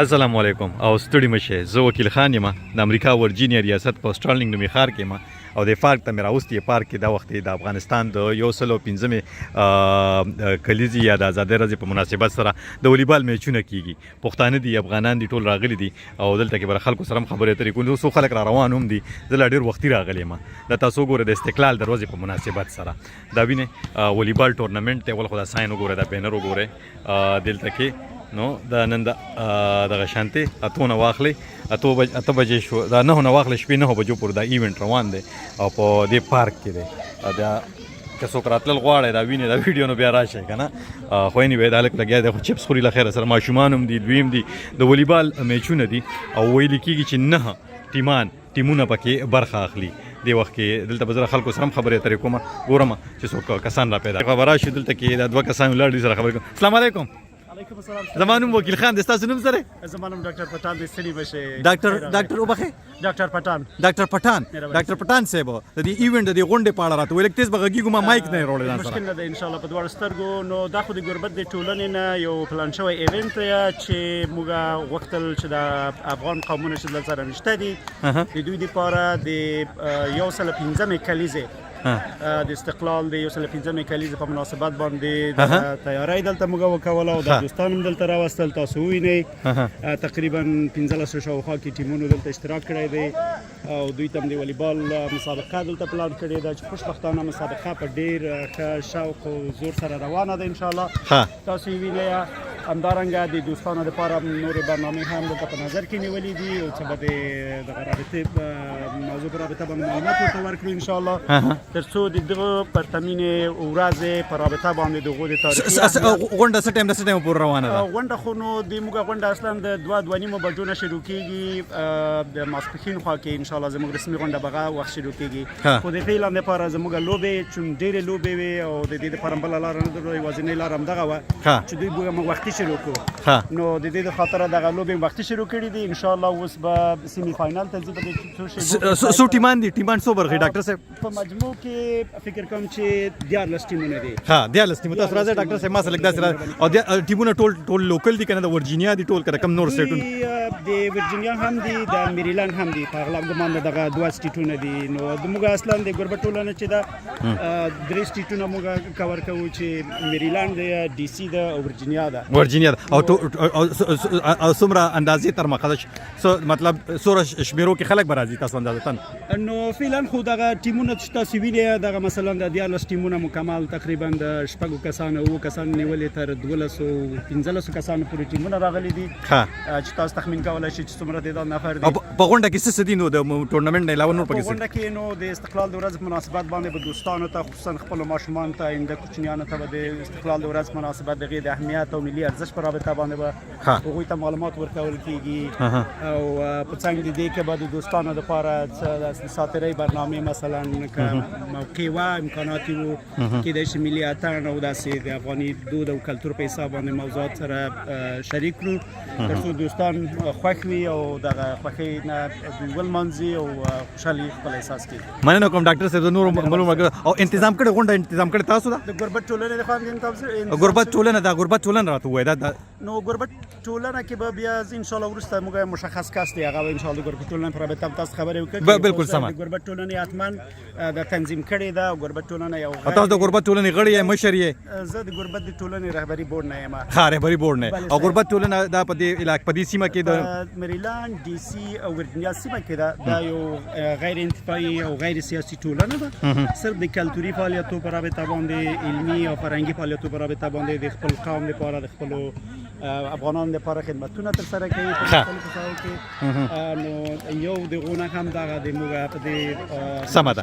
السلام علیکم او ستړي مشه زه وکیل خان یم د امریکا ورجینیا ریاست په سټارلینګ نومي ښار کې ما او د پارک ته مې راوستي پارک کې دا وخت د افغانستان د 115 کلیزي یا د آزادۍ ورځې په مناسبت سره د والیبال میچونه کیږي پښتانه دي افغانان دي ټول راغلي دي او دلته کې بر خلکو سره خبرې اترې کوي نو خلک را روان هم دي زه لا ډېر وختي راغلی یم د تاسو ګوره د استقلال د ورځې په مناسبت سره دا وینې والیبال ټورنمنټ ته ول خو دا ساين وګوره دا بینر وګوره دلته کې نو دا نن دغه شانتي اتونه واخلي اته بجې شو دا نه واخلي شپې 9 بجو پر دا ایونت روان دی او په دې پارک کې دی دا که څوک راتلل غواړي دا ویني دا ویډیو نو بیا راشي کنه خو نه وای دا لکه لګیا دی خو چپس خوري لخر سره ماشومان هم دي دویم دي د والیبال میچونه دي او ویل کیږي چې نه ټیمونه پکې برخه اخلي دی وخت کې دلته بزر خلکو سره خبرې اترې کوم ګورم چې څوک کسان را پیدا خبره شو دلته کې دا دوه کسان ولر دي سره خبرې کوم السلام علیکم علیکم السلام زمانم وکیل خان د تاسو نوم سره زمانم ډاکټر پټان د سلی بشه ډاکټر وبخه ډاکټر پټان صاحب د دې ایونت د غونډې پاړه راته ویل تیز بغږی ګما مایک نه روړل ځان سره مشکل نه ده ان شاء الله په دوه سترګو نو دا خو د ګربت د ټولنې نه یو پلان شوی ایونت چې موږ وختل چې د افغان قومونو چې سره نشته دي د دوی لپاره د یو سل 15 کلیزه د استقلال د یو سل 15 کلیزه په مناسبت باندې د تیاری دلته موږ وکول او د دوستانو دلته راوستل تاسو وینئ تقریبا 15 شاوخوا کې ټیمونو دلته اشتراک کړی دی او دوی تم د والیبال مسابقه دلته پلان کړی دا چې خوشبختانه مسابقه په ډیر ښه شوق او زور سره روانه ده ان شاء الله تاسو وینئ همدارنګه د دوستانو لپاره نورې برنامې هم دلته په نظر کې نیولې دي او چې به د رابطې موضوع په رابطه باندې معلومات ورته ورکړو ان شاء الله تر څو د دغه پرتمینې ورځې په رابطه باندې دغه د تاریخي غونډه څه ټایم پورې روانه ده غونډه خو نو د موږ غونډه اصلا د 2:30 بجو نه شروع کیږي د ماسپښین خوا کې ان شاء الله زموږ رسمي غونډه بغه وخت شروع کیږي خو د فعلا لپاره زموږ لوبې چون ډېرې لوبې وي او د دې لپاره بل لار نه درلوده یوازینۍ لار هم دغه وه چې دوی موږ وختي شروع کړو نو د دې خاطر دغه لوبې وختي شروع کړي دي ان شاء الله اوس به سیمی فائنل ته ځي په څو ټیمان څو برخې ډاکټر صاحب په مجموع کې فکر کوم چې 14 ټیمونه دي 14 ټیمونه تاسو راځي ډاکټر صاحب ما سره لګدا سره او د ټیمونه ټول لوکل دي کنه د ورجینیا دي ټول کم نور سټیټونه د ورجینیا هم دي د میریلند هم دي په اغلب ګمان دغه دوه سټیټونه دي نو د موږ اصلا د ګوربت ټولنه چې دا درې سټیټونه موږ کور کوو چې میریلند دی ډي سي دا او ورجینیا او څومره اندازې تر مقصد مطلب سوره شمیرو کې خلک برازي تاسو اندازه نو فعلا خو دغه ټیمونه چې تاسو وینئ دغه مثلا د 14 ټیمونه مکمل تقریبا د شپږو کسانو او کسان نیولې تر 1215 کسانو پورې ټیمونه راغلي دي چې تاسو تخمین کولای شئ چې څومره تعداد نفر دي په غونډه کې څه دي نو د ټورنمنت نه علاوه نور پکې غونډه کې نو د استقلال د ورځ مناسبت باندې به دوستانو ته خصوصا خپل ماشومان ته د کوچنیانو ته د استقلال د ورځ مناسبت دغه د اهمیت او ملي ارزښت پر رابطه باندې به هغوی ته معلومات ورکول کیږي او په څنګه د دې کې به د دوستانو لپاره د ساتیرۍ برنامه مثلا موقع و امکانات وو کې د ملي اتن او داسې د افغاني دود او کلتور په حساب باندې موضوعات سره شریک کړو ترڅو دوستان خوښ وي او دغه خوښۍ نه ول منځي او خوشحالي خپل احساس کړي مننه کوم ډاکټر صاحب نور معلومات او تنظیم کړي غونډه تنظیم کړي تاسو د ګوربت ټولنې د خان ګوربت ټولنه راته وای دا نو ګوربت ټولنه کې به بیا ان شاء الله ورسته موږ مشخص کس دی هغه ان شاء الله ګوربت ټولنه پر رابطه تاسو خبرې وکړئ بالکل سم ګوربت ټولنه اتمن د تنظیم کړي دا ګوربت ټولنه یو تاسو د ګوربت ټولنې غړي یې مشر یې زه د ګوربت ټولنې رهبری بورډ نه یم رهبری بورډ نه او ګوربت ټولنه دا په دې علاقې په دې سیمه کې د میریلند ډي سي او ورجینیا سیمه کې دا یو غیر انتفاعي او غیر سیاسي ټولنه ده صرف د کلتوري فعالیتونو پر رابطه باندې علمي او فرهنګي فعالیتونو پر رابطه باندې د خپل قوم لپاره د خپل افغانانو لپاره خدمتونه تر سره کوي په مختلفو ځایو کې نو یو دغه هم دغه د موږ په دې سمه ده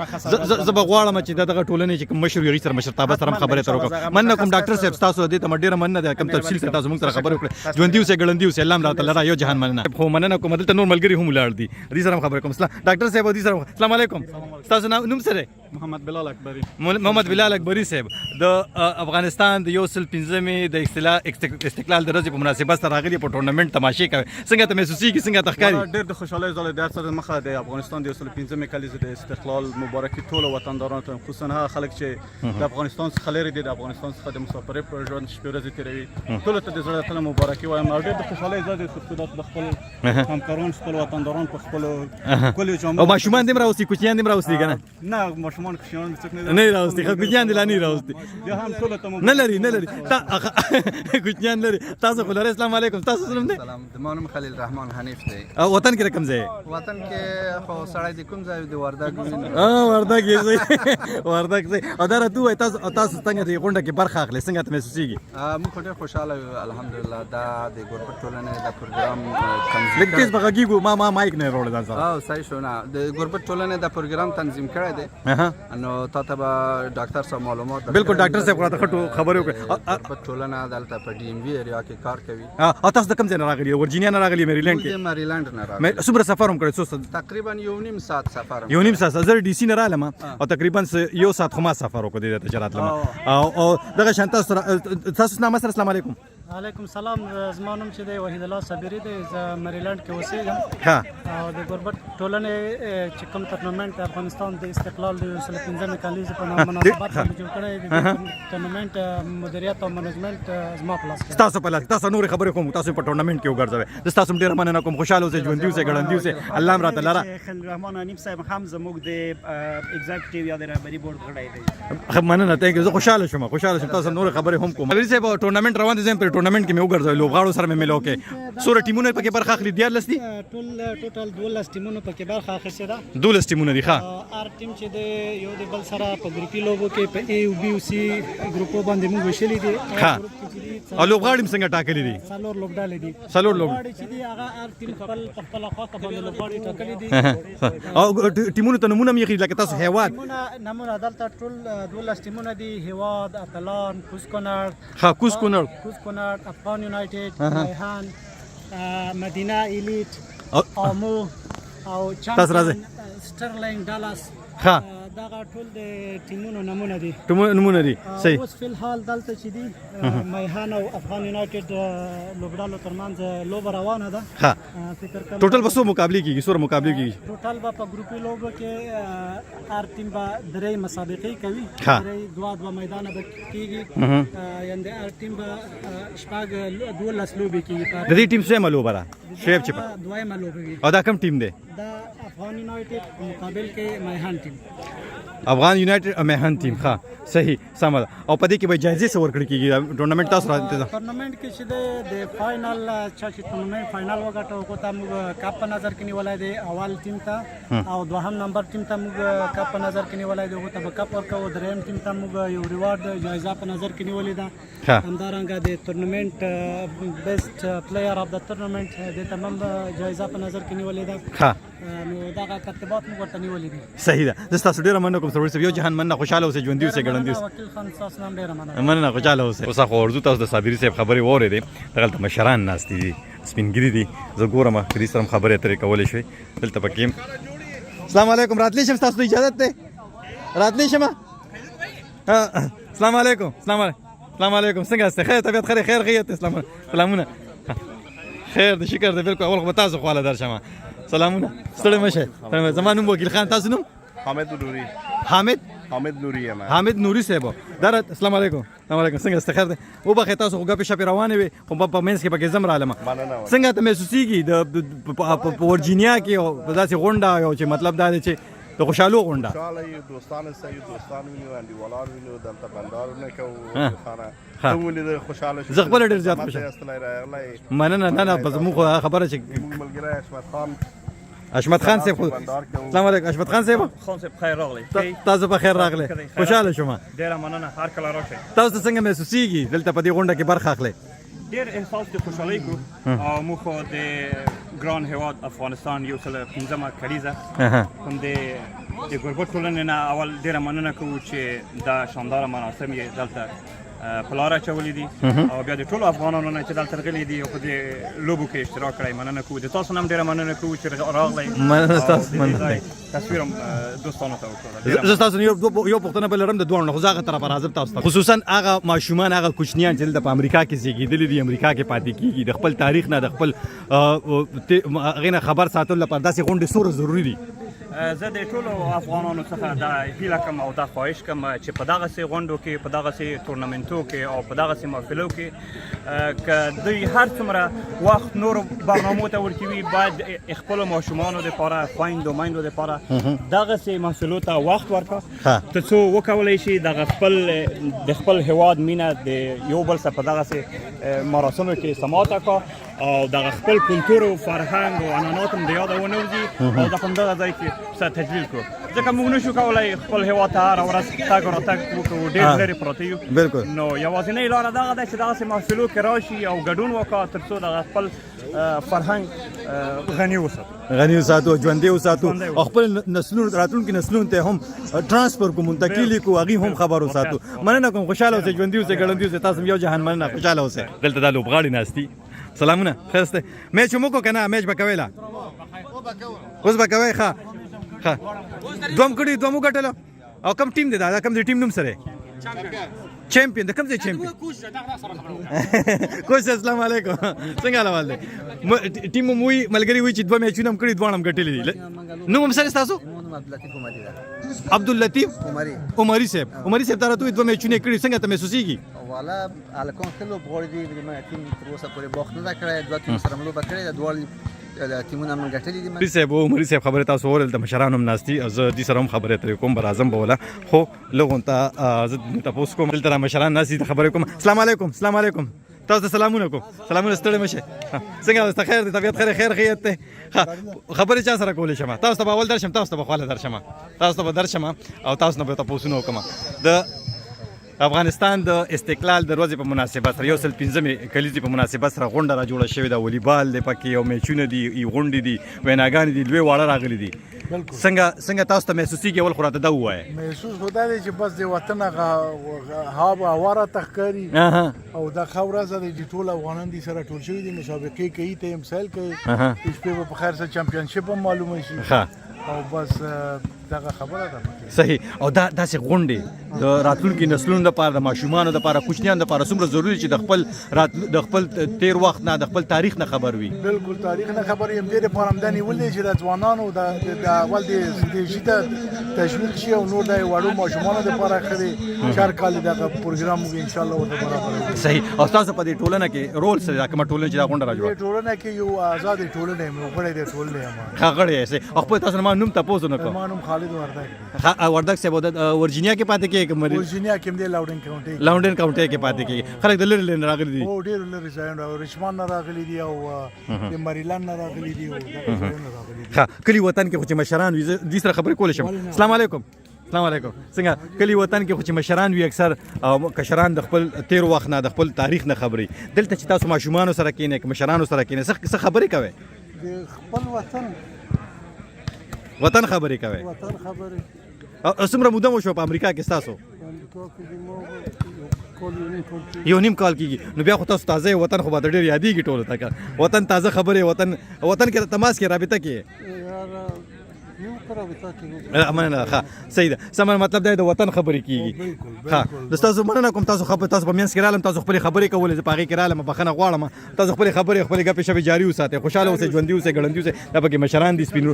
زه به غواړم چې دغه ټولنې چې مشر یو سره مشرتابه سره خبرې تر وکړم مننه کوم ډاکټر صاحب تاسو دې ته ډیره مننه ده کوم تفصیل سره تاسو موږ سره خبرې وکړه ژوندۍ اوسه ګړندۍ اوسه الله تعالی را یو جهان مننه خو مننه کوم دلته نور ملګری هم لاړ دي دې سره خبرې کوم ډاکټر صاحب دې سره السلام علیکم تاسو نوم سره محمد بلال اکبری. محمد بلال اکبری صاحب د افغانستان د یو سل پنځمې د استقلال د ورځې په مناسبت سره راغلي په ټورنمنت تماشې کوي. څنګه ته محسوسیږي، څنګه ته ښکاري؟ ډېر د خوشحالۍ ځای دی. سره مخه د افغانستان د یو سل پنځمې کلیزې د استقلال مبارکي ټولو وطندارانو ته، خصوصا هغه خلک چې د افغانستان څخه لرې دي، د افغانستان څخه د مسافرۍ په ژوند شپې ورځې تېروي، ټولو ته د زړه تله مبارکي وایم. او ډېر د خوشحالۍ ځای دی چې د خپل همکاران خپل وطنداران په خپلو ښکلیو جامو او ماشومان دې هم راوستي، کوچنیان دې هم راوستي که نه؟ نه ماشومان کوچنیان څوک نه راوستي، کوچنیان دې لا نه راوستي. بیا هم ټولو ته نه لري کوچنیان لري. تاسو خو لرئ. السلام علیکم. تاسو څه نوم دی؟ سلام، زما نوم خلیل رحمان حنیف دی. او وطن کې کوم ځای؟ وطن کې خو سړی د کوم ځای د وردګ وردګ یې صحیح وردګ صحیح. او دا راته ووایه تاسو څنګه د غونډه کې برخه اخلئ، څنګه ته محسوسیږي؟ موږ خو ډېر خوشحاله یو الحمدلله. دا د ګوربت ټولنې د پروګرام تنظیم لږ تیز به غږیږو، ما مایک نه راوړی ځان سره. صحیح شو. نه د ګوربت ټولنې د پروګرام تنظیم کړی دی، نو تا ته به ډاکټر صاحب معلومات بالکل ډاکټر صاحب راته ښه خبرې وکړې. ګوربت ټولنه دلته په ډي ام وي ایریا کې کار کوي. او تاسو د کوم ځای نه راغلي؟ ورجینیا نه راغلي؟ میریلینډ کې؟ میریلینډ نه راغلی. څومره سفر هم کړی؟ څو تقریبا 1.5 ساعت سفر. 1.5 ساعت. زه ډي سي نه رالم او تقریبا 1 ساعت خو ما سفر وکړ دې ته چې راتلم. او دغه شان تاسو نامه سره السلام علیکم. علیکم سلام. زما نوم چې دی وحید الله صابری دی. زه میریلینډ کې اوسېږم. او د ګوربت ټولنې چې کوم ټورنمنټ افغانستان د استقلال د 15 کلیزې په مناسبت باندې جوړ کړی دی، ټورنمنټ مدیریت او منیجمنت زما په لاس کې. تاسو په لاس. تاسو نور خبرې کوم، تاسو په ټورنمنت کې وګرځوي. زه تاسو ډېر مننه کوم. خوشاله اوسئ، ژوندي اوسئ، ګړندي اوسئ. الله هم راته لره. خلیل رحمان حنیف صاحب هم زموږ د ایگزیکټیو یا د رهبري بورډ غړی دی. مننه. تانک یو. زه خوشاله شوم تاسو نور خبرې هم کوم. حبیب صاحب ټورنمنت روان دي، زم په ټورنمنت کې مې وګرځول، لوبغاړو سره مې ملو کې. سوره ټیمونه پکې برخه اخلي؟ 14 دي ټوټل 12 ټیمونو پکې برخه اخیستې ده. 12 ټیمونه دي. هر ټیم چې دی یو د بل سره په ګروپي لوبو کې په A او B او C ګروپو باندې موږ وشلې دي. او لوبغاړي څنګه ټاکلي دي؟ څلور لوبډلې دي. لوبغاړي چې دي هغه هر ټیم خپل خواته باندې لوبغاړي ټاکلي دي. او ټیمونو ته نمونه مې خېږي، لکه تاسو هیواد نمونه دلته ټول 12 ټیمونه دي. هیواد، اتلان، کوز کونړ، افغان یونایټډ، میهان، مدینه ایلیټ، آمو او چامپیون، سټرلینګ، ډالاس. دغه ټول د ټیمونو نمونه دي. صحیح. اوس فلحال دلته چې دي میهان او افغان یونایټډ لوبډالو ترمنځ لوبه روانه ده. فکر کوم ټوټل به څو مقابلې کېږي؟ څومره مقابلې کېږي؟ ټوټل به په ګروپي لوبو کې هر ټیم به 3 مسابقې کوي. 2 میدانه به کېږي، یعنې هر ټیم به 12 لوبې کېږي. د دې ټیم څه لوبه ده؟ شیب چې دویمه لوبه وي. او دا کوم ټیم دی؟ دا افغان یونایټډ په مقابل کې میهان ټیم. افغان یونایټډ او میهان ټیم. صحیح، سمه ده. او په دې کې به جایزې څه ورکړل کېږي؟ ټورنمنټ تاسو راځي ټورنمنټ کې چې د فائنل چې ټورنمنټ فائنل وګټو هغه ته موږ کپ په نظر کې نیولای دی. اول ټیم ته او دوهم نمبر ټیم ته موږ کپ په نظر کې نیولای دی. هغه ته به کپ ورکو. دریم ټیم ته موږ یو ریوارډ جایزه په نظر کې نیولې ده. همدارنګه د ټورنمنټ بیسټ پلیئر اف د ټورنمنټ د تمام جایزه په نظر کې نیولې ده. نو دغه ترتیبات موږ ورته نیولې دي. صحیح ده. زه تاسو ډېره مننه کوم. سروي یو جهان مننه. خوشاله اوسئ، ژوندي اوسئ، ګړندي اوسئ. وکیل خان تاسو نام ډېره مننه. خوشاله اوسئ. اوس خو ورځو تاسو د صابري صاحب خبرې واورېدې. دغلته مشران ناست دي، سپینګري دي. زه ګورم کدي سره خبرې اترې کولی شوي دلته پکې. السلام علیکم. راتلی شم؟ تاسو ته اجازت دی راتلی شم؟ السلام علیکم. السلام علیکم. څنګه یاست؟ خیر طبیعت خیر؟ خیر غیت. سلامونه. خیر د شکر دی. بالکل اول خو به تاسو خواله درشم. سلامونه. ستړي مشه. زما نوم وکیل خان. تاسو نوم؟ حامد نوري. حامد نوري یم. حامد نوري صاحب. السلام علیکم. څنګه یاست؟ خیر دی. وبخښئ تاسو خو ګپې شپې روانې وې، خو په منځ کې پکې زم رالم. څنګه ته محسوسیږي په ورجینیا کې په داسې غونډه یو چې مطلب دا دی چې د خوشحالو غونډه؟ خوشحاله یو، دوستانه سه یو، دوستان وینو، انډیوالان وینو، دلته بندارونه کوو. ته ولې خوشحاله شو؟ زه خپله ډېر زیات خوشحاله. مننه. نه بس موږ خو خبره چې زموږ ملګری اشمت خان صاحب. السلام علیکم. اشمت خان صاحب خیر راغلی. تاسو په خیر راغلی. خوشاله شوم. ډېره مننه. هر کله راشئ. تاسو څنګه محسوسیږي دلته په دې غونډه کې برخه اخلئ؟ ډېر احساس د خوشحالۍ کوو. او موږ خو د ګران هیواد افغانستان 15 کلیزه هم د ګوربت ټولنې نه اول ډېره مننه کوو چې دا شانداره مراسم یې دلته پلار اچولي دي او بیا د ټولو افغانانو نه چې دلته راغلي دي او په دې لوبو کې اشتراک کړی مننه کوو د تاسو نه هم ډېره مننه کوو چې راغلی مننه ستاسو، مننه. تصویر هم دوستانو ته وکړه زه تاسو یو پوښتنه بل لرم د دوه نه خو زه هغه طرف راځم تاسو ته خصوصا هغه ماشومان هغه کوچنیان چې دلته په امریکا کې زیږېدلي دي امریکا کې پاتې کیږي د خپل تاریخ نه د خپل هغې نه خبر ساتلو لپاره داسې غونډې څومره ضروري دي؟ زه د ټولو افغانانو څخه دا هیله کوم او دا خواهش کوم چې په دغسې غونډو کې په دغسې تورنمنټو کې او په دغسې محفلو کې که دوی هر څومره وخت نورو برنامو ته ورکوي باید خپلو ماشومانو دپاره خویندو میندو دپاره دغسې محفلو ته وخت ورکړه تر څو وکولی شي د خپل هیواد مینه د یو بل سره په دغسې مراسمو کې سماعت کړه او د خپل کلتور او فرهنګ او عنعنات هم د یاده ونوځي او د همدغه ځای کې سره تجلیل کړو ځکه موږ نشو کولی خپل هیواد ته هره ورځ تګ او راتګ وکړو ډېر لرې پراته یو بالکل نو یوازینۍ لاره دغه ده چې دغسې محفلو کې راشي او ګډون وکړه تر څو دغه خپل فرهنګ غني وساتو ژوندی وساتو او خپل نسلونو راتلونکي نسلونو ته هم ترانسفر کوو منتقلي کوو هغې هم خبر وساتو مننه کوم خوشحاله اوسئ ژوندي اوسئ ګړندي اوسئ تاسو هم یو جهان مننه خوشحاله اوسئ دلته دا لوبغاړي ناست دي سلامونه ښه یاست میچ مو وکړو که نه میچ به کوئ لا اوس به کوئ ښه دوم کړي دوم وګټلو او کوم ټیم دی دا کوم دی ټیم نوم سره چیمپیون د کوم ځای چیمپیون کوچ السلام علیکم څنګه حال دی ټیم مو وی ملګري وی چې دوه میچونه هم کړي دواړه هم ګټلي دي نوم هم سره ستاسو عبداللطیف عمري صاحب تا راته دوه میچونه کړي څنګه ته محسوسیږي والا الکون ښه لوبغاړي دي زما ټیم تر اوسه پورې باخت نه ده کړی دوه ټیم سره لوبه کړې ده دواړه ټیمونه هم ګټلي دي عمري صاحب خبرې تاسو اورل د مشرانو هم ناست دي زه دې سره هم خبرې اترې کوم به راځم به وله خو لږ غونته زه تپوس کوم دلته را مشران ناست دي ته خبرې کوم السلام علیکم تاسو ته سلامونه کوم سلامونه ستړي مه شئ څنګه اوس ته خیر دی طبیعت خیر خیریت دی خبرې چا سره کولی شم تاسو ته به اول درشم تاسو ته به خواله درشم او تاسو نه به تپوسونه وکړم د افغانستان د استقلال د ورځې په مناسبت سره 115 کلیزې په مناسبت سره غونډه را جوړه شوې ده والیبال دی پکې او میچونه دي غونډې دي ویناګانې دي لوی واړه راغلي دي څنګه تاسو ته محسوسیږي اول خو راته دا ووایه محسوس خو دا دی چې بس د وطن هوا راته ښکاري او دا ښه ورځ ده چې ټول افغانان دي سره ټول شوي دي مسابقې کوي ته هم سیل کوي شپې به په خیر سره چمپیونشپ هم معلومه شي او بس دغه خبره ده صحیح او داسې غونډې د راتلونکي نسلونو لپاره د ماشومانو لپاره کوچنیانو لپاره څومره ضروري چې د خپل تیر وخت نه د خپل تاریخ نه خبر وي بالکل تاریخ نه خبر یم دې لپاره هم دا نیول دی چې د ځوانانو د اول د ستراتیژي ته تشویق شي او نور د وړو ماشومانو لپاره ښه دی 4 کال دغه پروګرام موږ ان شاء الله ورته برابر صحیح او تاسو په دې ټولنه کې رول سره کومه ټولنه چې دا غونډه را جوړه ټولنه کې یو آزاد ټولنه یم غړي د ټولنه یم غړي یې او خپل تاسو ما نوم تاسو نه کوم ما نوم خالد وردګ وردګ صاحب ورجینیا کې پاتې کېږي ورجینیا کې د لاونډین کاونټي کې پاتې کېږي خلک د لری راغلي دي او ډېر لری ځایونه ریچمانډ نه راغلي دي او د مریلند نه راغلي دي او ها کلی وطن کې خو چې مشران وي دې سره خبرې کولې شم السلام علیکم څنګه کلی وطن کې خو چې مشران وي اکثر کشران د خپل تیر وخت نه د خپل تاریخ نه خبري دلته چې تاسو ماشومانو سره کینې مشرانو سره کینې څه خبرې کوي د خپل وطن خبرې کوي څومره موده مو شو په امریکا کې ستاسو یو نیم کال کېږي نو بیا خو تاسو تازه وطن خو به ډېر یادېږي ټولو ته وطن تازه خبرې وطن کې تماس کې رابطه کې مننه ښه صحیح ده سم مطلب دا د وطن خبرې کېږي ښه د تاسو مننه کوم تاسو په منځ کې رالم تاسو خپلې خبرې کولې زه په هغې کې رالم بخښنه غواړم تاسو خپلې خبرې خپلې ګپې شپې جاري وساتئ خوشحاله اوسئ ژوندي اوسئ ګړندي اوسئ دا پکې مشران دي سپین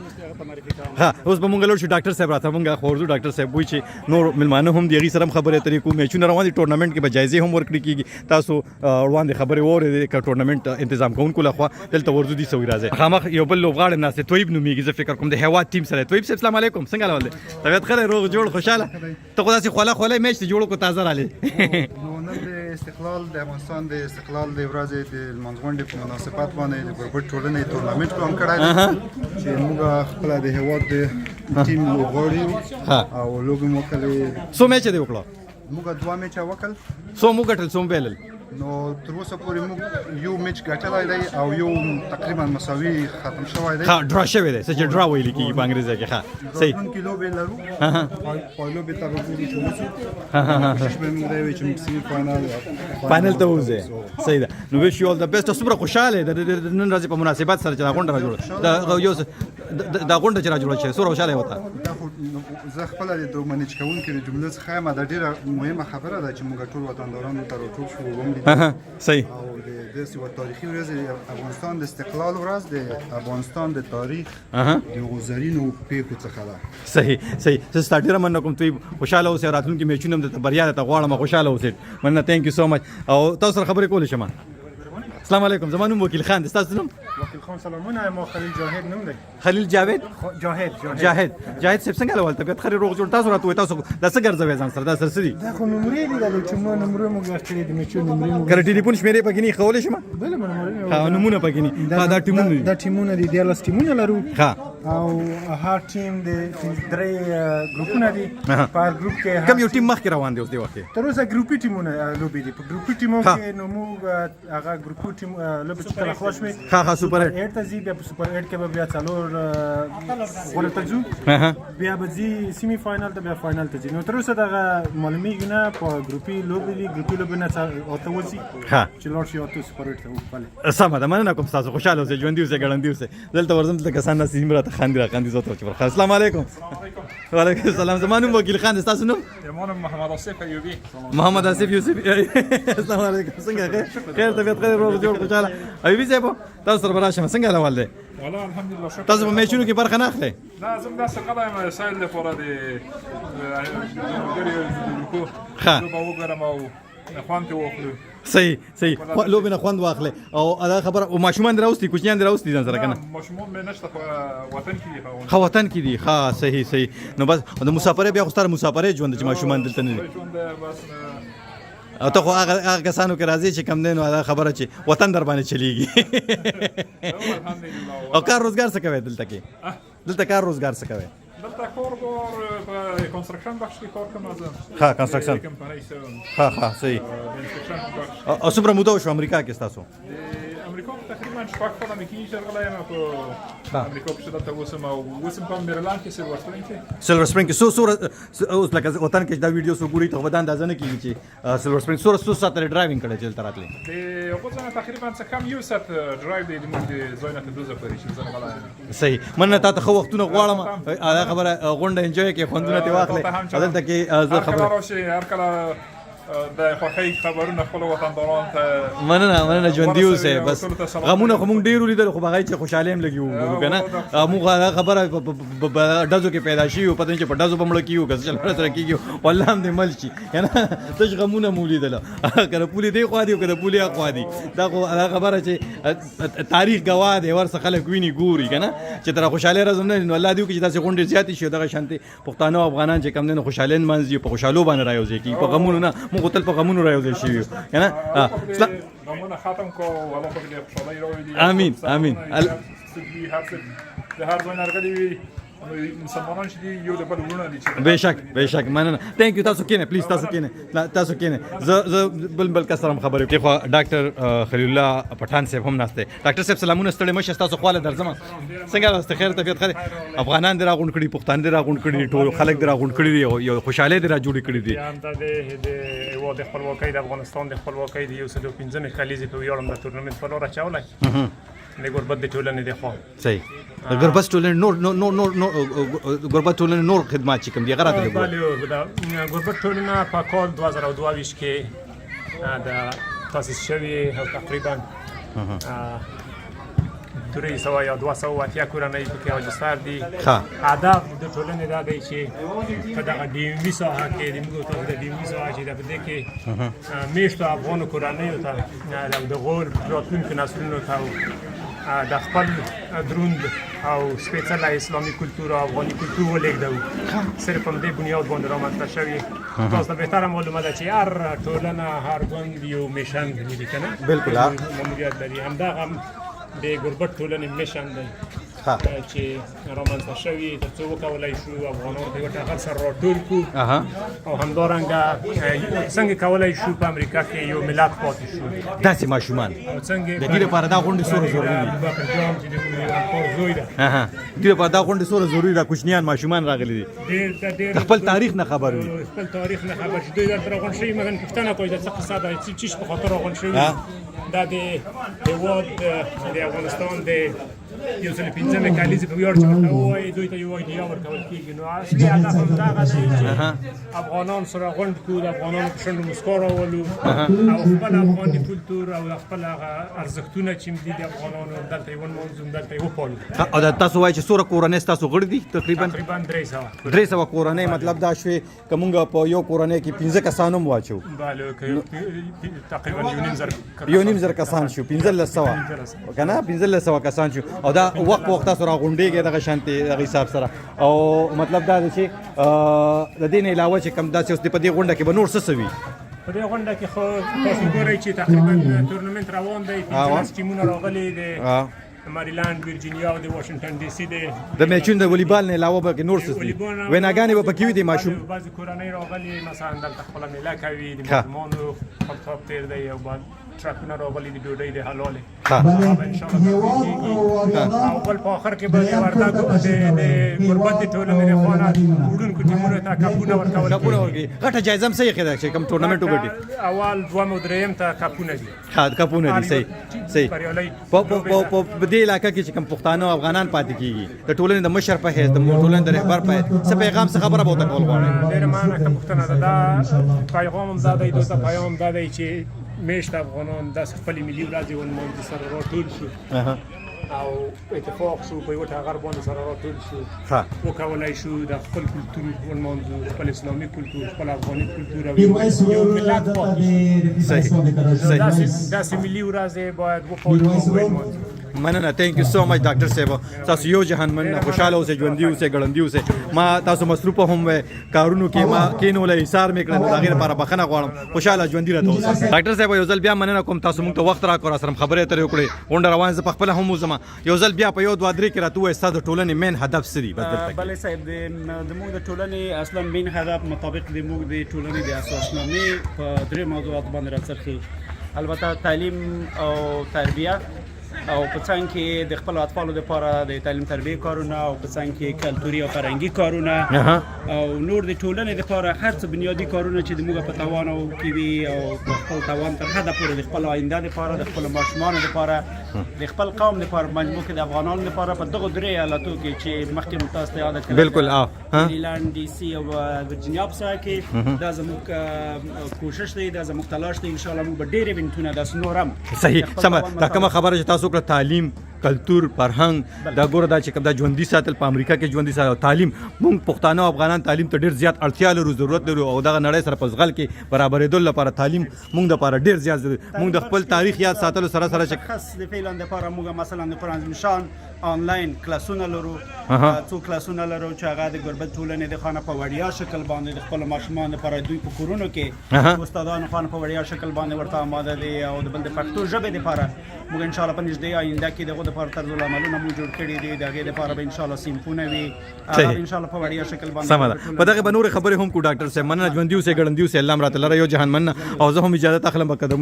ها اوس به مونږ لاړ شو ډاکټر صاحب راته مونږ خو ورځو ډاکټر صاحب وایي چې نور مېلمانه هم دي هغې سره هم خبرې اترې کوو میچونه روان دي ټورنمنټ کې به جایزې هم ورکړي کېږي تاسو وړاندې خبرې واورېدې که ټورنمنټ تنظام کوونکو لخوا دلته ورځو دي سوي راځي مخامخ یو بل لوبغاړی ناست دی طیب نومېږي زه فکر کوم د هیواد ټیم سره طیب صاحب السلام علیکم څنګه حال دی طبیعت ښه دی روغ جوړ خوشحاله ته خو داسې خوله میچ ته جوړ کړو تازه رالې نن د استقلال د افغانستان د استقلال د ورځې د لمانځغونډې په مناسبت باندې د ګوربت ټولنې تورنمنټ پلان کړی دی چې موږ خپل د هیواد د ټیم لوبغاړي او لوبې مو کړې څو میچ دی وکړو موږ 2 میچ وکړل څو مو ګټل څو بایلل نو تر اوسه پورې موږ یو میچ ګټلی دی او یو تقریبا مساوي ختم شوی دی. ها ډرا شوی دی څه چې ډرا ویل کېږي په انګریزي کې. ها صحیح. راتلونکي لوبې لرو پای لوبې ته به ګورو چې وڅو کوشش به موږ دا وي چې موږ سیمي فاینل ته وځو. صحیح ده. نو ویش یو د بیسټ سپر خوشاله د نن ورځې په مناسبت سره چې دا غونډه را جوړه دا یو دا غونډه چې را جوړه شي سور خوشاله وته. زه خپل د دوه منیج کوونکې د جملې څخه ما دا ډیره مهمه خبره ده چې موږ ټول وطندارانو ته راټول شو وموږ صحیح. او د دې یو تاریخي ورځ افغانستان د استقلال ورځ د افغانستان د تاریخ د غوزرینو پیښو څخه ده. صحیح صحیح. زه ستاسو ډیره مننه کوم ته خوشاله اوسئ راتلونکي میچونه د بریا ته غواړم خوشاله اوسئ. مننه ثانک یو سو مچ. او تاسو سره خبرې کولې شم. السلام علیکم زمانو وکیل خان د تاسو نوم؟ وکیل خان سلامونه. ما خلیل جاهد نوم دی. خلیل جاوید جاهد صاحب څنګه ول طبيعت خري روغ جوړ تاسو راته تاسو د څه ګرځوي ځان سره دا سرسري دا خو نمرې دي د چې مو نمرې مو غوښتلې د میچو نمرې مو کړه ټلیفون شمیرې پکې نه خولې شم. بل نمرې ها نمونه پکې نه دا ټیمونه دا ټیمونه دي د لاس ټیمونه لرو. ها او هر ټیم د درې ګروپونه دي په ګروپ کې کوم یو ټیم مخکې روان دی اوس دی وخت تر اوسه ګروپي ټیمونه لوبي دي. په ګروپي ټیمو کې نو موږ هغه ګروپي ټیم لوبي چې کله خلاص شوي ها سوپر 8 ته زی بیا په سوپر 8 کې به بیا څلور غوړ ته ځو بیا به زی سیمی فائنل ته بیا فائنل ته ځي. نو تر اوسه دغه معلومیږي نه په ګروپي لوبي دي ګروپي لوبي نه اوته وځي چې لوړ شي اوته سوپر 8 ته وکړي. سم ده مننه کوم تاسو خوشاله اوسئ ژوند دی اوسئ ګړندې اوسئ. دلته ورزم ته کسان ناس سیمه راته خاندي زوته چې السلام علیکم. وعلیکم السلام. زمانو وکیل خان تاسو نوم؟ زمانو محمد آصف ایوبی. محمد آصف یوسف. السلام علیکم. څنګه خیر طبیعت خیر روغ جوړ خوشاله ایوبی صاحب تاسو سره براشه څنګه حوال دی؟ والله الحمدلله شکر. تاسو په میچونو کې برخه نه اخلئ؟ نه زم داسې قدم سایل لپاره د ګریو ښه لوبه وګورم او خوند ته واخلو. صحیح لوبې نه خوند واخلئ او دا خبره او ماشومان راوستي کوچنیان راوستي ځان سره کنه؟ ماشومان مې نشته په وطن کې دي. ښه وطن کې دي. ښه صحیح نو بس د مسافرۍ بیا خو ستاره مسافرۍ ژوند چې ماشومان دلته نه دي او ته خو هغه کسانو کې راځي چې کم دی نو دا خبره چې وطن در باندې چلیږي. او کار روزګار څه کوي دلته کې؟ دلته کار روزګار څه کوي؟ دلته کار په کنستراکشن بخش کې کار کوم زه. ها کنستراکشن. ها صحیح. او څومره موده شو امریکا کې تاسو؟ امریکا تقریبا شپږ کاله مې کېږي چې راغلی یم په امریکا کې دلته اوسم او اوسم په میریلند کې سیلور سپرینګ کې. سیلور سپرینګ کې اوس لکه وطن کې دا ویډیو سو ګوري ته ودا اندازه نه کیږي چې سیلور سپرینګ څو ساعت ډرایوینګ کړی چې تل راتلی د اوبزنه تقریبا څه کم یو ساعت ډرایو دی موږ د ځای نه ته دوزه پرې چې زه غلا. صحیح مننه تا ته خو وختونه غواړم دا خبره غونډه انجوای کې خوندونه ته واخلې دلته کې زه خبره هر کله د خوښۍ خبرونه خپل وطندارانو ته مننه ژوندي اوسئ. بس غمونه خو مونږ ډېر ولیدل خو هغه چې خوشحالي هم لګي وو که نه موږ هغه خبره ډزو کې پیدا شي پته نه چې په ډزو به مړه کېږو که څه چل سره کېږي والله هم دې مل شي که نه تش غمونه مو ولیدله که د پولې دې خوا دي او که د پولې اخوا دي دا خو هغه خبره چې تاریخ ګواه دی ورڅه خلک ویني ګوري که نه چې تر خوشحالۍ ورځ هم نه نو الله دې وکړي چې داسې غونډې زیاتې شي دغه شانتې پښتانه او افغانان چې کم دی نو خوشحالۍ نمانځي په خوشحالو باندې رايوځي کېږي په غمونو نه موږ تل په غمونو رايوځي شوي یو که نه غمونه ختم کو والله په دې خوشحالۍ راوړي. امین هر څه د هر ځای نه راغلي وي مسلمانان چې دي یو د بل ورونه دي چې بهشک مننه ثانک یو. تاسو کینه پلیز تاسو کینه زه بل کس سره خبرې کوي. خو ډاکټر خلیل الله پټان صاحب هم ناشته. ډاکټر صاحب سلامونه ستړي مشه تاسو خواله درځم څنګه راست خیر طبيعت خیر افغانان درا غونډ کړي پښتون درا غونډ کړي ټول خلک درا غونډ کړي یو خوشاله درا جوړ کړي دي. د هیواد خپلواکۍ د افغانستان د خپلواکۍ د 115 کلیزې په ویاړم د تورنمنت په لور اچولای د غربت د ټولنې د خوا. صحیح غربت ټولنې نور غربت ټولنې نور خدمات چې کوم دي غراته دي. غربت ټولنه په کال 2022 کې د تاسیس شوی تقریبا 300 یا 280 کورنۍ پکې راجستر دي. هدف د ټولنې دا دی چې په دغه ډیمي ساحه کې د موږ ته د ډیمي ساحه چې د دې کې میشته افغان کورنۍ ته د غور راتلونکو نسلونو ته د خپل دروند او سپېڅلی اسلامي کلتور او افغاني کلتور ولېږدوو. صرف هم دې بنیاد باندې رامنځته شوي. تاسو ته بهتره معلومه ده چې هر ټولنه هر ګوند یو میشن لري که نه؟ بلکل ماموریت لري. همدغه هم د غربت ټولنې میشن دی چې رامنځته شوي تر څو وکولی شو افغانانو ته یو ټغر سره راټول کړو او همدارنګه څنګه کولی شو په امریکا کې یو ملت پاتې شو داسې ماشومان او څنګه د دې لپاره دا غونډې څومره ضروري دي ابوبکر جان چې د کور زوی ده دې لپاره دا غونډې څومره ضروري ده کوچنیان ماشومان راغلي دي ډېر خپل تاریخ نه خبر وي خپل تاریخ نه خبر شي دوی دلته راغونډ شوي مثلا پوښتنه کوي دا څه قصه ده چې چیش په خاطر راغونډ شوي دا د هېواد د افغانستان د 115 کالیزې په ویاړ چې ورته ووایي دوی ته یو ایډیا ورکول کېږي نو اصلي هدف همدغه دی چې افغانان سره غونډ کړو د افغانانو په شونډو مسکا راولو او خپل افغاني کلتور او خپل هغه ارزښتونه چې دي د افغانانو دلته یې ونمانځو دلته یې وپالو او دا تاسو وایئ چې څومره کورنۍ ستاسو غړي دي تقریبا 300 کورنۍ مطلب دا شوې که مونږ په یو کورنۍ کې 15 کسان هم واچو تقریبا یو نیم زر کسان شو 1500 که نه 1500 کسان شو او دا وخت په وخت تاسو راغونډېږئ دغه شانتې دغه حساب سره او مطلب دا دی چې د دې نه علاوه چې کوم داسې اوس په دې غونډه کې به نور څه څه وي په دې غونډه کې خو تاسو ګورئ چې تقریبا تورنمنت روان دی 15 ټیمونه راغلي د مریلند ویرجینیا او د واشنگټن ډي سي د میچونو د والیبال نه علاوه به نور څه دي ویناګانې به پکې وي د ماشوم بعضې کورنۍ راغلي مثلا دلته خپله میله کوي د ماشومانو خپل تیر دی او بعد ټرکونه راغلي د ډوډۍ د حلالې او بل په آخر کې به د وردګو د غربت د ټولنې لخوا نه وړونکو ټیمونو ته کپونه ورکول کېږي غټه جایزه هم څه ایښې ده چې کوم ټورنمنټ وګټي اول دوم او دریم ته کپونه دي کپونه دي صحیح په دې علاقه کې چې کوم پښتانه او افغانان پاتې کېږي د ټولنې د مشر په حیث د ټولنې د رهبر په حیث څه پیغام څه خبره به ورته کول غواړئ ډېره مننه که پوښتنه ده دا پیغام هم دا دی دوی ته پیغام دا دی چې میشت افغانان داسې خپلې ملي ورځې ونمانځي سره راټول شو او اتفاق شو په یوه ټغر باندې سره راټول شو وکولی شو د خپل کلتور ونمانځو خپل اسلامي کلتور خپل افغاني کلتور او یو ملت پاتې شو داسې ملي ورځې باید وپالو او ونمانځو مننه تhank you so much ډاکټر صاحب تاسو یو جهان مننه خوشاله اوسئ ژوندي اوسئ ګړندي اوسئ ما تاسو مصروفه هم وې کارونو کې ما کینولې ایثار مې کړل د هغې لپاره بخښنه غواړم خوشاله ژوندي راته اوسئ ډاکټر صاحب یو ځل بیا مننه کوم تاسو موږ ته وخت راکړو راسره خبرې اترې وکړې غونډه روانه زه پخپله هم وځم یو ځل بیا په یو دوه درې کې راته ووایئ ستا د ټولنې مین هدف څه دي بله صاحب د موږ د ټولنې اصلا مین هدف مطابق د موږ د ټولنې د اساسنامې په درې موضوعات باندې راڅرخي البته تعلیم او تربیه او په څنګ کې د خپل اطفالو لپاره د تعلیم تربیه کارونه او په څنګ کې کلتوري او فرهنګي کارونه او نور د ټولنې لپاره هر څه بنیادی کارونه چې د موږ په توان او کې وي او په خپل توان تر حده پورې د خپل آینده لپاره د خپل ماشومانو لپاره د خپل قوم لپاره مجموع کې د افغانانو لپاره په دغه درې ایالتو کې چې مخکې مو تاسو ته یاد کړل بالکل مریلند ډي سي او ورجینیا په ساحه کې دا زموږ کوشش دی دا زموږ تلاش دی ان شاء الله موږ به ډېرې ایونټونه داسې نور هم صحیح سمه دا کومه خبره چې تاسو کړه تعلیم کلتور فرهنګ دا ګوره دا چې کوم دا ژوندي ساتل په امریکا کې ژوندي ساتل تعلیم موږ پښتانه او افغانان تعلیم ته ډېر زیات اړتیا لرو ضرورت لرو او دغه نړۍ سره په زغل کې برابرېدو لپاره تعلیم موږ دپاره ډېر زیات ضروري موږ د خپل تاریخ یاد ساتلو سره سره چې خاص د فعلا دپاره موږ مثلا د قرآن نشان آنلاین کلاسونه لرو څو کلاسونه لرو چې هغه د غربت ټولنې د خانه په وړیا شکل باندې د خپل ماشومان لپاره دوی په کورونو کې استادانو خانه په وړیا شکل باندې ورته آماده دي او د بل د پښتو ژبې لپاره موږ ان شاء الله په نږدې آینده کې دغه لپاره طرز العملونه موږ جوړ کړي دي د هغې لپاره به ان شاء الله صنفونه وي هغه ان شاء الله په وړیا شکل باندې سمه ده په دغه به نورې خبرې هم کو ډاکټر صاحب مننه ژوندي اوسئ ګړندي اوسئ الله راته لره یو جهان مننه او زه هم اجازت اخلم که د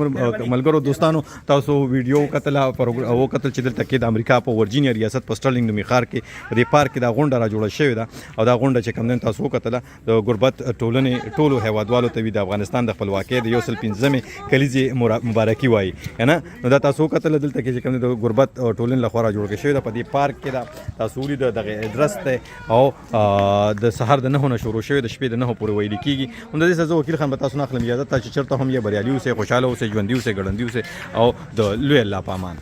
ملګرو دوستانو تاسو ویډیو کتله او کتل چې دلته کې د امریکا په ورجینیا ریاست په سټرلینګ نومي ښار کې په دې پارک کې دا غونډه را جوړه شوې ده او دا غونډه چې کوم دین تاسو وکتله د غربت ټولنې ټولو هیوادوالو ته وي د افغانستان د خپلواکۍ د 115 کلیزې مبارکي وایي کنه نو دا تاسو وکتله دلته کې چې کوم د غربت ټولنې لخوا را جوړه شوې ده په دې پارک کې دا تاسو ولید دغه ادرس ته او د سحر د 9 نه شروع شوې د شپې د 9 پورې ویل کېږي هم د دې سزا وکیل خان به تاسو نه اخلم اجازه ته چې چېرته هم یې بریالي اوسئ خوشحاله اوسئ ژوندي اوسئ ګړندي اوسئ او د لوی الله په امان